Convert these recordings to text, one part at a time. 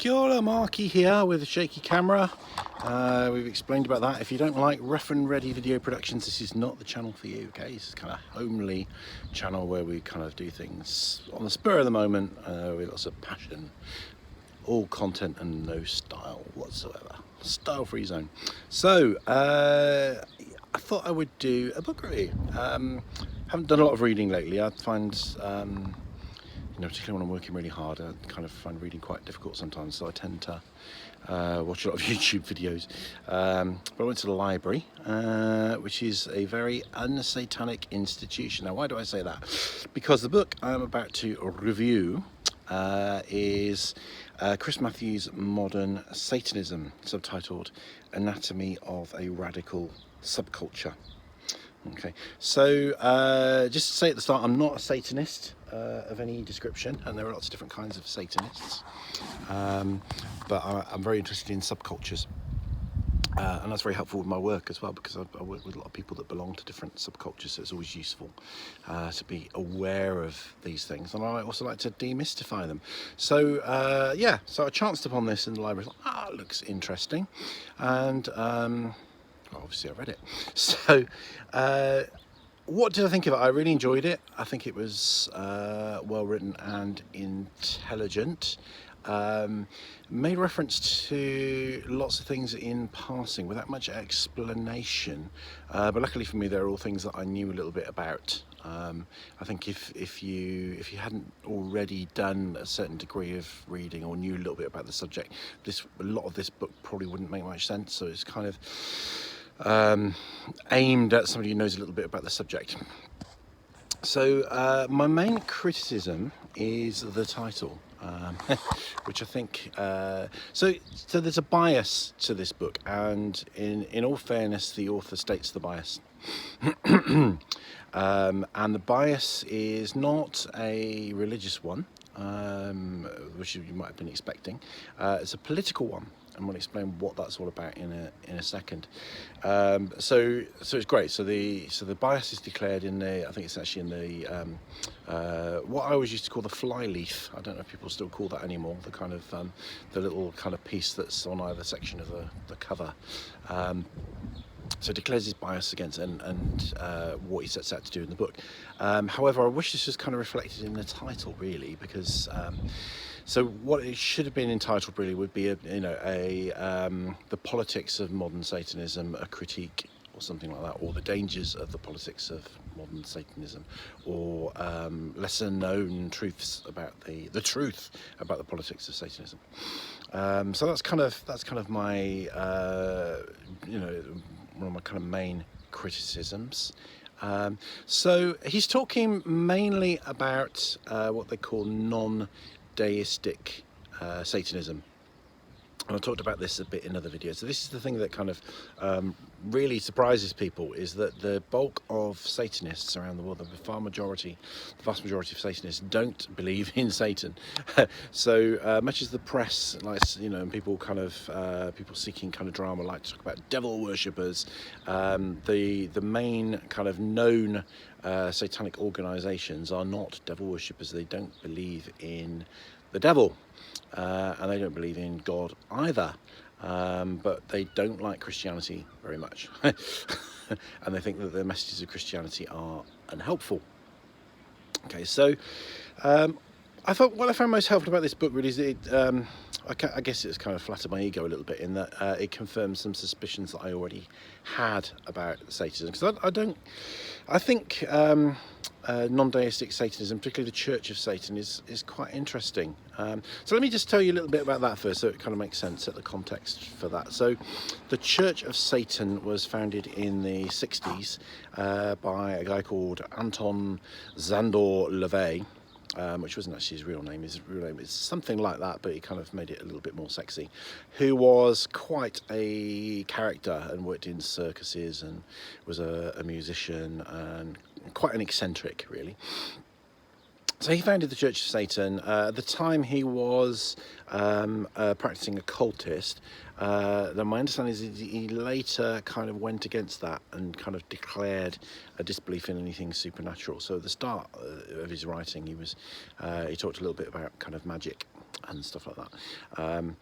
Kia ora, Markie here with a shaky camera. We've explained about that. If you don't like rough and ready video productions, this is not the channel for you, okay? This is kind of homely channel where we kind of do things on the spur of the moment with lots of passion. All content and no style whatsoever. Style-free zone. So, I thought I would do a book review. Haven't done a lot of reading lately. I find particularly when I'm working really hard, I kind of find reading quite difficult sometimes, so I tend to watch a lot of YouTube videos. But I went to the library, which is a very unsatanic institution. Now, why do I say that? Because the book I'm about to review is Chris Mathews' Modern Satanism, subtitled Anatomy of a Radical Subculture. Okay, so just to say at the start, I'm not a Satanist of any description, and there are lots of different kinds of Satanists, but I'm very interested in subcultures, and that's very helpful with my work as well, because I work with a lot of people that belong to different subcultures, so it's always useful to be aware of these things, and I also like to demystify them. So yeah, so I chanced upon this in the library. It looks interesting, and obviously I read it. So what did I think of it? I really enjoyed it. I think it was well written and intelligent. Made reference to lots of things in passing without much explanation, but luckily for me they're all things that I knew a little bit about. I think if you hadn't already done a certain degree of reading or knew a little bit about the subject, a lot of this book probably wouldn't make much sense. So it's kind of aimed at somebody who knows a little bit about the subject. So my main criticism is the title, which I think so there's a bias to this book, and in all fairness the author states the bias. And the bias is not a religious one, which you might have been expecting. It's a political one, and we'll explain what that's all about in a second. So it's great. So the bias is declared in the, I think it's actually in the what I always used to call the flyleaf. I don't know if people still call that anymore. The kind of the little kind of piece that's on either section of the cover. So declares his bias against and what he sets out to do in the book. However, I wish this was kind of reflected in the title, really, because so what it should have been entitled really would be the politics of modern Satanism, a critique, or something like that, or the dangers of the politics of modern Satanism, or lesser known truths about the truth about the politics of Satanism. So that's kind of my one of my kind of main criticisms. So he's talking mainly about what they call non-deistic Satanism. And I talked about this a bit in other videos. So this is the thing that kind of really surprises people, is that the bulk of Satanists around the world, the vast majority of Satanists don't believe in Satan. So much as the press likes, and people kind of people seeking kind of drama like to talk about devil worshippers, the main kind of known satanic organisations are not devil worshippers. They don't believe in the devil. And they don't believe in God either, but they don't like Christianity very much, and they think that the messages of Christianity are unhelpful. Okay, so I thought what I found most helpful about this book really is I guess it's kind of flattered my ego a little bit in that it confirms some suspicions that I already had about Satanism, because I think non-deistic Satanism, particularly the Church of Satan, is quite interesting. So let me just tell you a little bit about that first, so it kind of makes sense, set the context for that. So the Church of Satan was founded in the 60s by a guy called Anton Szandor LaVey, which wasn't actually his real name. His real name is something like that, but he kind of made it a little bit more sexy. Who was quite a character and worked in circuses and was a musician and quite an eccentric, really. So he founded the Church of Satan. At the time he was practicing occultist. My understanding is he later kind of went against that and kind of declared a disbelief in anything supernatural. So at the start of his writing, he talked a little bit about kind of magic and stuff like that. And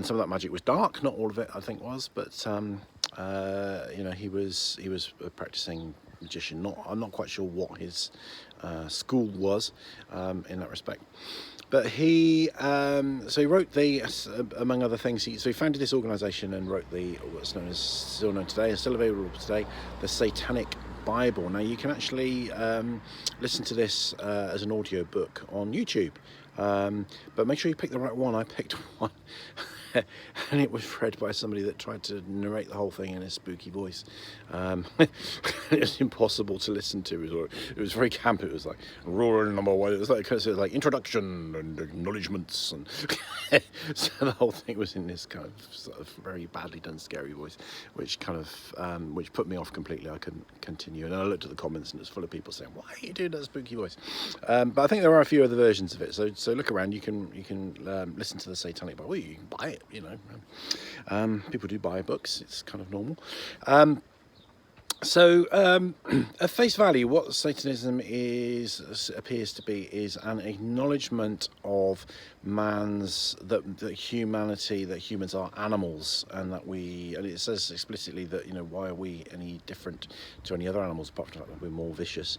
some of that magic was dark, not all of it I think was, but you know, he was a practicing magician. I'm not quite sure what his school was in that respect. But he, so he wrote among other things, so he founded this organisation and wrote what's known as, still known today, and still available today, the Satanic Bible. Now you can actually listen to this as an audio book on YouTube, but make sure you pick the right one. I picked one and it was read by somebody that tried to narrate the whole thing in a spooky voice. It was impossible to listen to. It was very camp. It was like rule number one. It was like, kind of like introduction and acknowledgements, and so the whole thing was in this kind of sort of very badly done scary voice, which kind of which put me off completely. I couldn't continue, and I looked at the comments and it was full of people saying, "Why are you doing that spooky voice?" But I think there are a few other versions of it. So look around. You can listen to the Satanic Bible. Well, you can buy it. You know, people do buy books. It's kind of normal. So at face value, what Satanism appears to be is an acknowledgement of that humanity, that humans are animals, and and it says explicitly that, you know, why are we any different to any other animals apart from the fact that we're more vicious,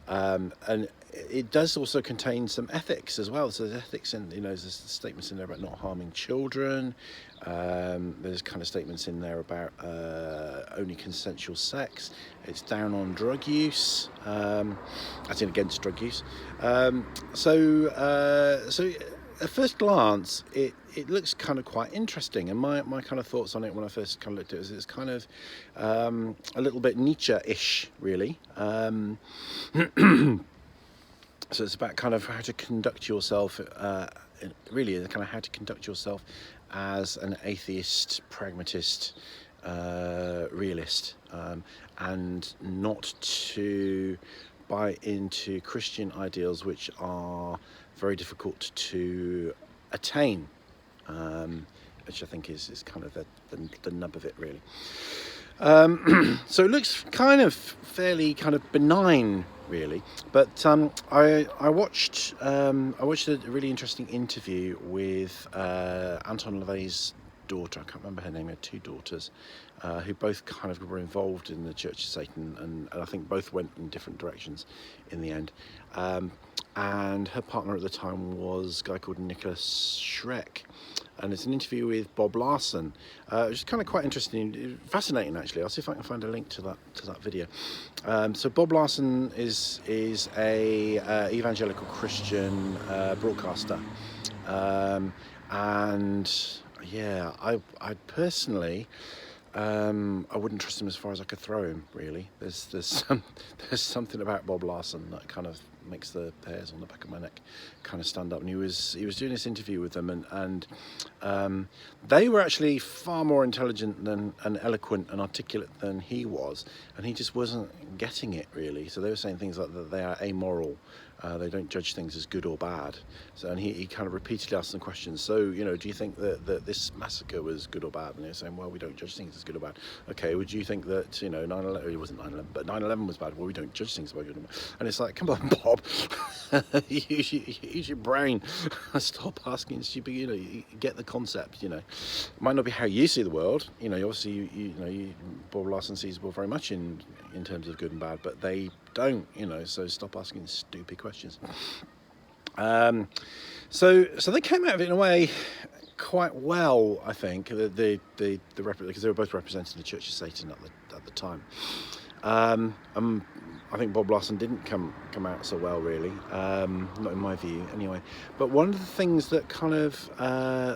and it does also contain some ethics as well. So there's ethics in, you know, there's statements in there about not harming children. There's kind of statements in there about only consensual sex. It's down on drug use, as in against drug use. So at first glance, it looks kind of quite interesting, and my kind of thoughts on it when I first kind of looked at it is it's kind of a little bit Nietzsche-ish, really. So it's about kind of how to conduct yourself, really kind of how to conduct yourself as an atheist, pragmatist, realist, and not to buy into Christian ideals which are very difficult to attain, which I think is kind of the nub of it, really. So it looks kind of fairly kind of benign, really, but I watched a really interesting interview with Anton LaVey's daughter. I can't remember her name. He had two daughters who both kind of were involved in the Church of Satan, and I think both went in different directions in the end. And her partner at the time was a guy called Nicholas Schreck. And it's an interview with Bob Larson, which is kind of quite interesting, fascinating actually. I'll see if I can find a link to that video. So Bob Larson is a evangelical Christian broadcaster, and yeah, I personally, I wouldn't trust him as far as I could throw him. Really, there's something about Bob Larson that kind of makes the hairs on the back of my neck kind of stand up. And he was doing this interview with them, and they were actually far more intelligent and eloquent and articulate than he was, and he just wasn't getting it, really. So they were saying things like that they are amoral, they don't judge things as good or bad. So, and he kind of repeatedly asked them questions. So, you know, do you think that this massacre was good or bad? And they were saying, well, we don't judge things as good or bad. Okay, would you think that, you know, 9/11, it wasn't 9/11, but 9/11 was bad? Well, we don't judge things as good or bad. And it's like, come on, Bob, use your brain. Stop asking stupid, you know, you get the concept, you know. It might not be how you see the world, you know, obviously, you know, Bob Larson sees the world very much in terms of good and bad, but they don't, you know, so stop asking stupid questions. So they came out of it in a way quite well, I think, because they were both representing the Church of Satan at the time. I think Bob Larson didn't come out so well, really, not in my view, anyway. But one of the things that kind of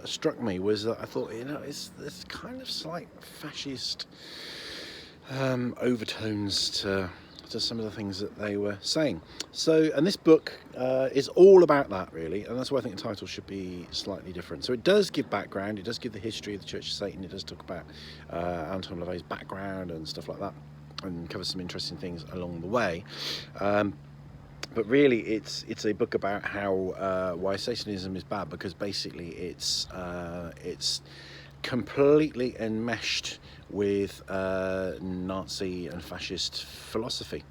struck me was that I thought, you know, it's kind of slight fascist overtones to some of the things that they were saying. So, and this book is all about that, really, and that's why I think the title should be slightly different. So it does give background, it does give the history of the Church of Satan, it does talk about Anton LaVey's background and stuff like that, and covers some interesting things along the way. But really, it's a book about how why Satanism is bad, because basically it's completely enmeshed with Nazi and fascist philosophy,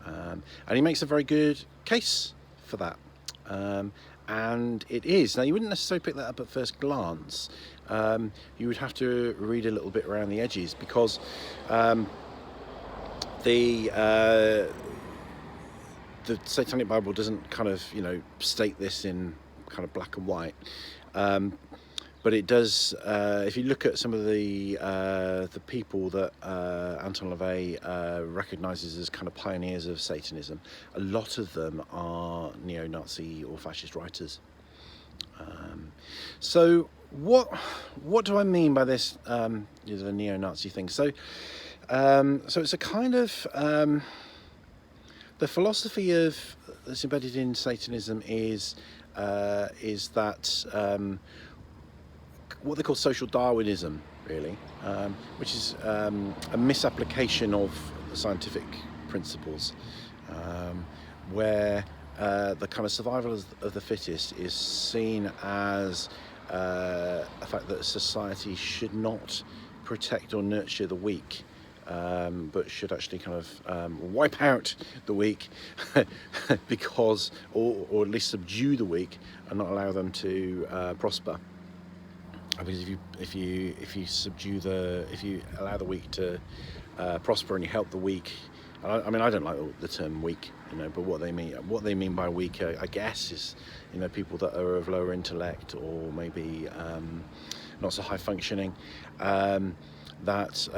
and he makes a very good case for that. and it is. Now, you wouldn't necessarily pick that up at first glance. You would have to read a little bit around the edges, because the Satanic Bible doesn't kind of, state this in kind of black and white. But it does. If you look at some of the people that Anton LaVey recognises as kind of pioneers of Satanism, a lot of them are neo-Nazi or fascist writers. So what do I mean by this? The neo-Nazi thing. So it's a kind of the philosophy that's embedded in Satanism is that. What they call social Darwinism, really, which is a misapplication of the scientific principles, where the kind of survival of the fittest is seen as a fact that society should not protect or nurture the weak, but should actually kind of wipe out the weak because, or at least subdue the weak and not allow them to prosper. Because if you allow the weak to prosper and you help the weak, I mean, I don't like the term weak, but what they mean by weak, I guess, is people that are of lower intellect or maybe not so high functioning, that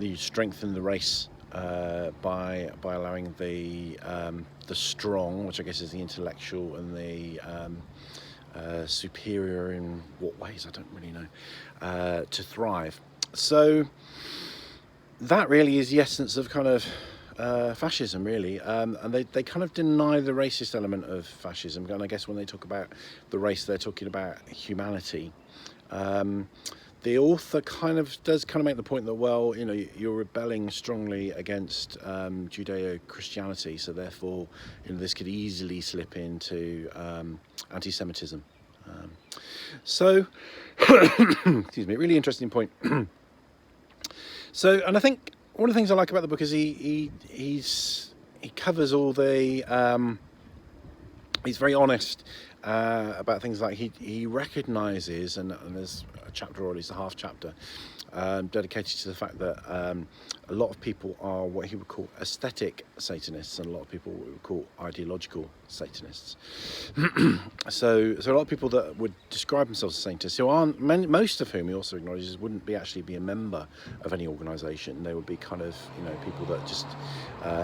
you strengthen the race by allowing the strong, which I guess is the intellectual and the superior in what ways, I don't really know, to thrive. So that really is the essence of kind of fascism, really, and they kind of deny the racist element of fascism, and I guess when they talk about the race, they're talking about humanity. The author does make the point that, well, you're rebelling strongly against Judeo-Christianity, so therefore, this could easily slip into anti-Semitism. So, excuse me, really interesting point. So, and I think one of the things I like about the book is he covers all the. He's very honest about things like he recognises, and there's a chapter, or at least a half chapter, dedicated to the fact that a lot of people are what he would call aesthetic Satanists, and a lot of people would call ideological Satanists. So a lot of people that would describe themselves as Satanists, who aren't, most of whom he also acknowledges wouldn't actually be a member of any organisation. They would be kind of people that just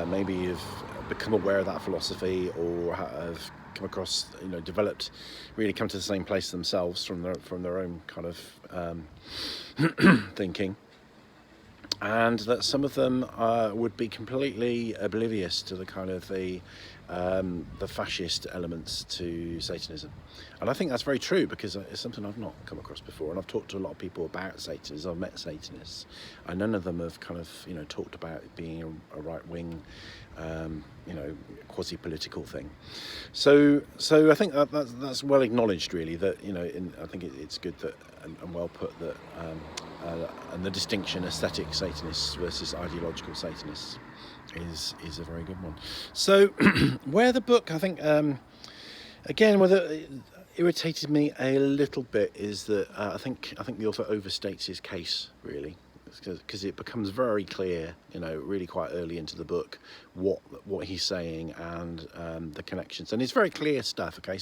maybe have become aware of that philosophy, or have come across, developed, really come to the same place themselves from their own kind of thinking, and that some of them would be completely oblivious to the kind of the fascist elements to Satanism. And I think that's very true, because it's something I've not come across before, and I've talked to a lot of people about Satanism. I've met Satanists, and none of them have kind of talked about it being a right-wing quasi-political thing. So I think that's well acknowledged, really, that I think it's good that and well put that, and the distinction aesthetic Satanists versus ideological Satanists is a very good one. So where the book, I think, again, whether it irritated me a little bit is that I think the author overstates his case, really, because it becomes very clear, really quite early into the book, what he's saying, and the connections, and it's very clear stuff. Okay,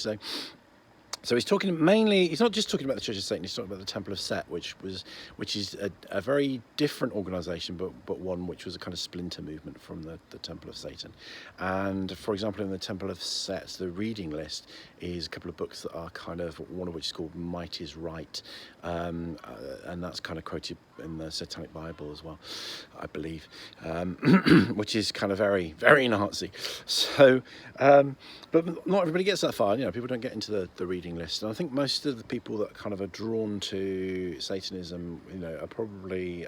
so he's talking mainly. He's not just talking about the Church of Satan. He's talking about the Temple of Set, which is a very different organisation, but one which was a kind of splinter movement from the Temple of Satan. And for example, in the Temple of Set, the reading list is a couple of books that are kind of, one of which is called Might is Right, and that's kind of quoted in the Satanic Bible as well, I believe, which is kind of very, very Nazi. So, but not everybody gets that far. People don't get into the reading list, and I think most of the people that kind of are drawn to Satanism, are probably,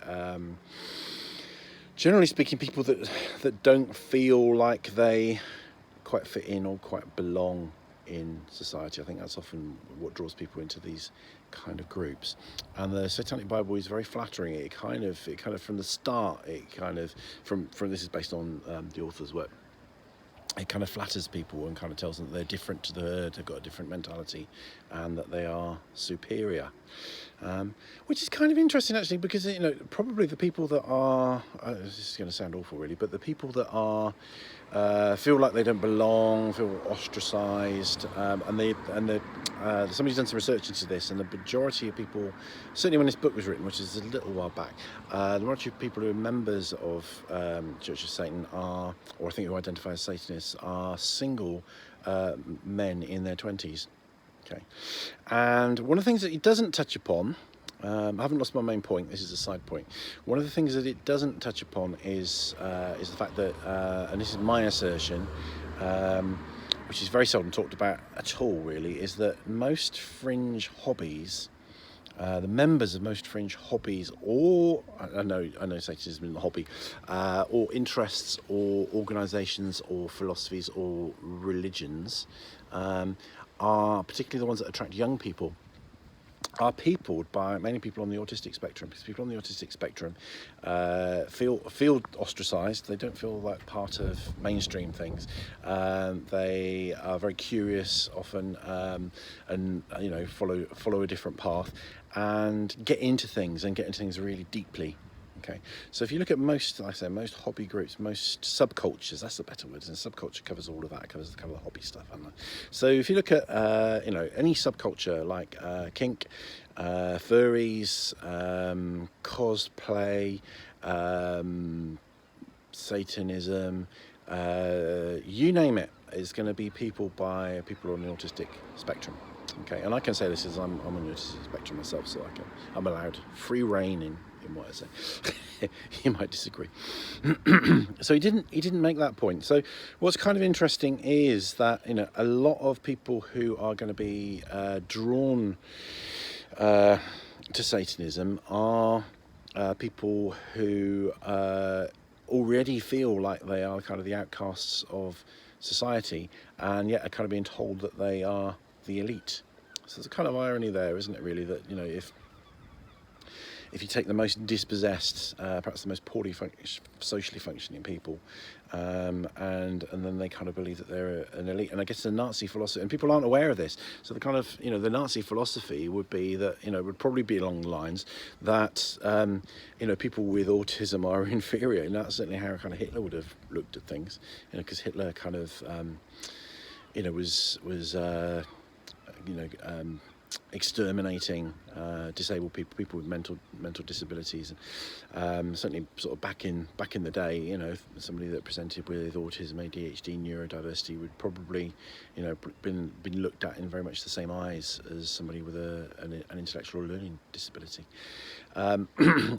generally speaking, people that don't feel like they quite fit in or quite belong in society. I think that's often what draws people into these kind of groups. And the Satanic Bible is very flattering. It kind of from the start, it kind of from this is based on the author's work. it kind of flatters people and kind of tells them that they're different to the herd, they've got a different mentality, and that they are superior. Which is kind of interesting, actually, because, you know, probably the people that are, this is going to sound awful, really, but the people that are feel like they don't belong, feel ostracised, somebody's done some research into this, and the majority of people, certainly when this book was written, which is a little while back, the majority of people who are members of Church of Satan are, or I think who identify as Satanists, are single men in their 20s. Okay, and one of the things that it doesn't touch upon, I haven't lost my main point, this is a side point. One of the things that it doesn't touch upon is the fact that, and this is my assertion, which is very seldom talked about at all, really, is that most fringe hobbies, the members of most fringe hobbies, or I know Satanism isn't a hobby, or interests, or organisations, or philosophies, or religions, are particularly the ones that attract young people, are peopled by mainly people on the autistic spectrum, because people on the autistic spectrum feel ostracised. They don't feel like part of mainstream things. They are very curious often, and you know, follow a different path, and get into things really deeply. Okay, so if you look at most, like I say, most hobby groups, most subcultures, that's the better word, and subculture covers all of that, covers the hobby stuff. So if you look at, you know, any subculture like kink, furries, cosplay, Satanism, you name it, is going to be peopled by people on the autistic spectrum. Okay, and I can say this as I'm on the autistic spectrum myself, so I'm allowed free reign in what I say. You might disagree. So he didn't make that point. So what's kind of interesting is that, you know, a lot of people who are going to be drawn to Satanism are people who already feel like they are kind of the outcasts of society, and yet are kind of being told that they are the elite. So there's a kind of irony there, isn't it, really, that, you know, if you take the most dispossessed, perhaps the most poorly socially functioning people, and then they kind of believe that they're an elite. And I guess the Nazi philosophy, and people aren't aware of this, so the kind of, you know, the Nazi philosophy would be that, you know, would probably be along the lines that, you know, people with autism are inferior, and that's certainly how kind of Hitler would have looked at things, you know, because Hitler kind of, you know, was you know, exterminating disabled people with mental disabilities. Certainly, sort of back in the day, you know, somebody that presented with autism, ADHD, neurodiversity would probably, you know, been looked at in very much the same eyes as somebody with an intellectual learning disability.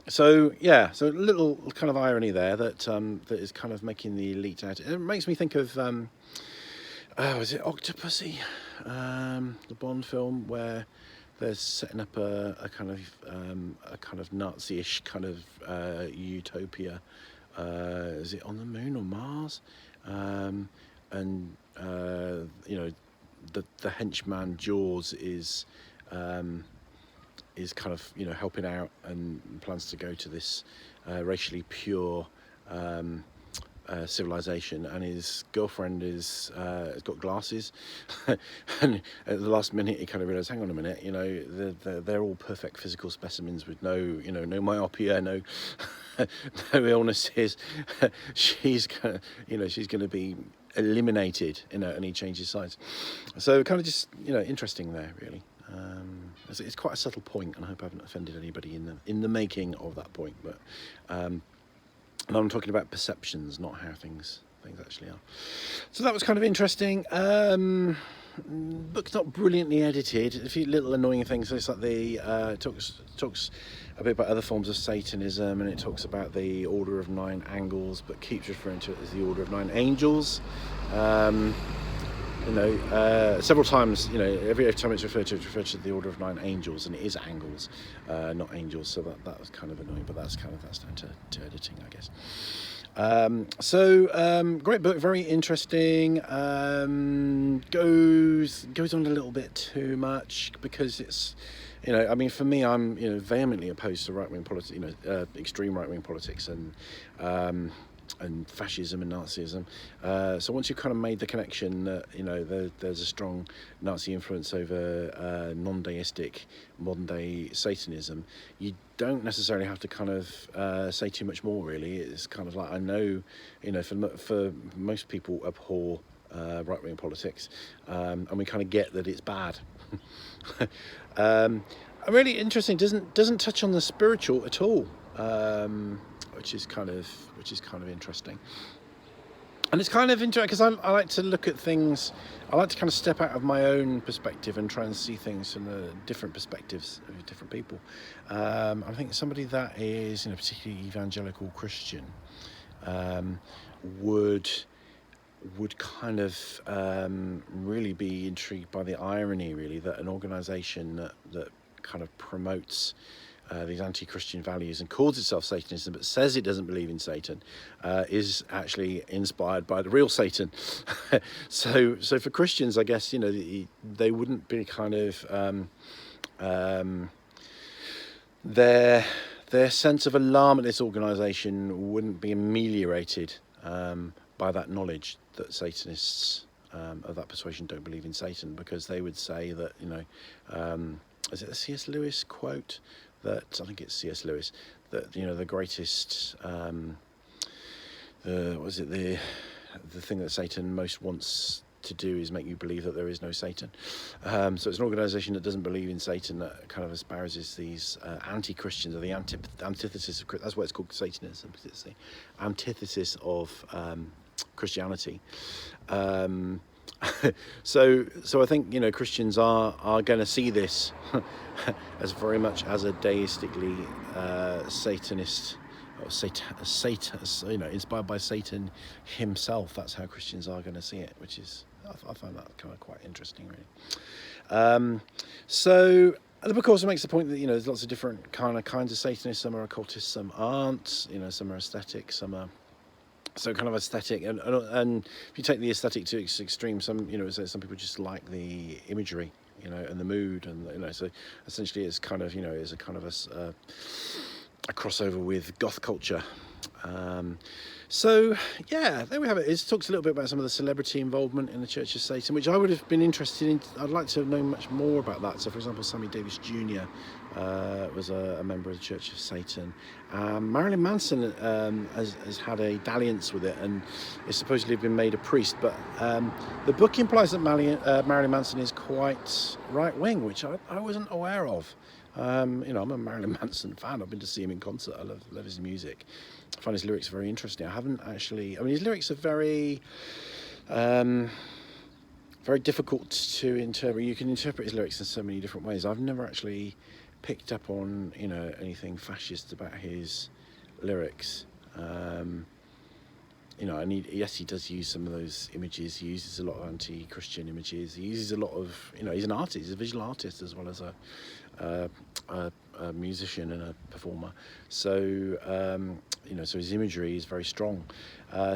So yeah, so a little kind of irony there that that is kind of making the elite out. It makes me think of. Was it Octopussy, the Bond film, where they're setting up a kind of Nazi-ish kind of utopia? Is it on the moon or Mars? And you know, the henchman Jaws is kind of, you know, helping out and plans to go to this racially pure civilization, and his girlfriend has got glasses, and at the last minute he kind of realised, hang on a minute, you know, they're all perfect physical specimens with no, you know, no myopia, no no illnesses. She's gonna, you know, she's going to be eliminated, you know, and he changes sides. So kind of just, you know, interesting there, really. It's quite a subtle point, and I hope I haven't offended anybody in the making of that point, but and I'm talking about perceptions, not how things actually are. So that was kind of interesting. Book's not brilliantly edited. A few little annoying things. So it's like the talks a bit about other forms of Satanism, and it talks about the Order of Nine Angles, but keeps referring to it as the Order of Nine Angels. You know, several times, you know, every time it's referred to the Order of Nine Angels, and it is angles, not angels. So that was kind of annoying, but that's down to editing, I guess. Great book, very interesting. Goes on a little bit too much, because it's, you know, I mean, for me, I'm, you know, vehemently opposed to right-wing politics, you know, extreme right-wing politics, and and fascism and Nazism. So once you've kind of made the connection that there's a strong Nazi influence over non-deistic modern day Satanism, you don't necessarily have to kind of say too much more. Really, it's kind of like, I know, for most people abhor right-wing politics, and we kind of get that it's bad. Really interesting. Doesn't touch on the spiritual at all. Which is kind of interesting, and it's kind of interesting because I like to look at things. I like to kind of step out of my own perspective and try and see things from the different perspectives of different people. I think somebody that is, particularly evangelical Christian, would kind of really be intrigued by the irony, really, that an organisation that kind of promotes these anti-Christian values and calls itself Satanism but says it doesn't believe in Satan is actually inspired by the real Satan. so for Christians, I guess, they wouldn't be kind of their sense of alarm at this organisation wouldn't be ameliorated by that knowledge that Satanists of that persuasion don't believe in Satan, because they would say that, is it a C.S. Lewis quote? That I think it's C.S. Lewis, that the greatest the thing that Satan most wants to do is make you believe that there is no Satan. So it's an organisation that doesn't believe in Satan that kind of espouses these anti-Christians, or the antithesis of, that's why it's called Satanism, because it's the antithesis of Christianity. So I think Christians are going to see this as very much as a deistically Satanist, or inspired by Satan himself. That's how Christians are going to see it, which is, I find that kind of quite interesting, really. So the book also makes the point that there's lots of different kinds of Satanists. Some are occultists, some aren't. Some are aesthetic, some are. So kind of aesthetic, and if you take the aesthetic to its extreme, some people just like the imagery, and the mood, and so essentially it's kind of it's a kind of a crossover with goth culture. So yeah, there we have it. It talks a little bit about some of the celebrity involvement in the Church of Satan, which I would have been interested in. I'd like to know much more about that. So, for example, Sammy Davis Jr. Was a member of the Church of Satan. Marilyn Manson has had a dalliance with it and is supposedly been made a priest. But the book implies that Marilyn Manson is quite right-wing, which I wasn't aware of. I'm a Marilyn Manson fan. I've been to see him in concert. I love his music. I find his lyrics very interesting. I haven't actually. His lyrics are very, very difficult to interpret. You can interpret his lyrics in so many different ways. I've never actually picked up on anything fascist about his lyrics. Yes, he does use some of those images. He uses a lot of anti-Christian images. He uses a lot of, he's an artist. He's a visual artist as well as a musician and a performer. So, so his imagery is very strong.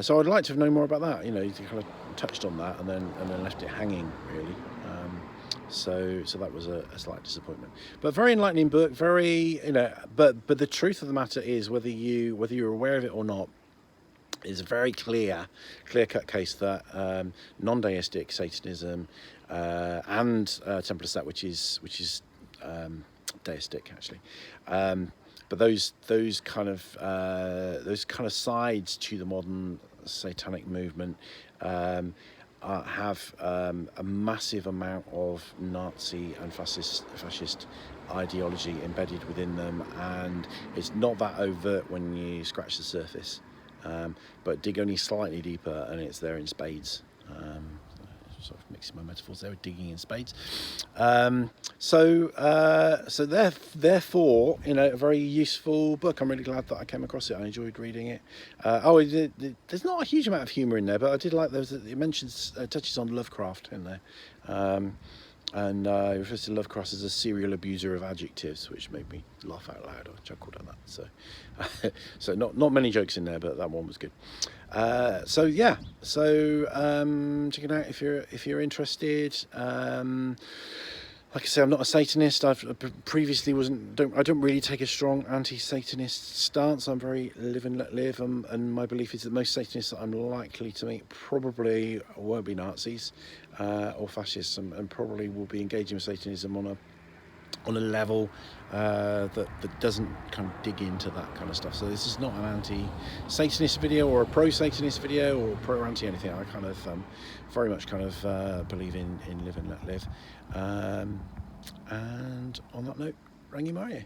So I'd like to know more about that. He kind of touched on that and then left it hanging, really. So that was a slight disappointment, but very enlightening book. Very, but the truth of the matter is, whether you're aware of it or not, is a very clear-cut case that non-deistic Satanism and Temple of Set, which is deistic actually, but those kind of sides to the modern satanic movement have a massive amount of Nazi and fascist ideology embedded within them, and it's not that overt when you scratch the surface, but dig only slightly deeper and it's there in spades. Sort of mixing my metaphors there with digging in spades. So therefore, a very useful book. I'm really glad that I came across it. I enjoyed reading it. There's not a huge amount of humour in there, but I did like it mentions touches on Lovecraft in there, and it refers to Lovecraft as a serial abuser of adjectives, which made me laugh out loud. I chuckled at that. So not many jokes in there, but that one was good. Check it out if you're interested. Like I say, I'm not a Satanist. I've previously I don't really take a strong anti-Satanist stance. I'm very live and let live, and my belief is that most Satanists that I'm likely to meet probably won't be Nazis or fascists, and probably will be engaging with Satanism on a level that doesn't kind of dig into that kind of stuff. So this is not an anti-Satanist video or a pro-Satanist video or pro-anti anything. I kind of very much kind of believe in live and let live. And on that note, Rangi Mario.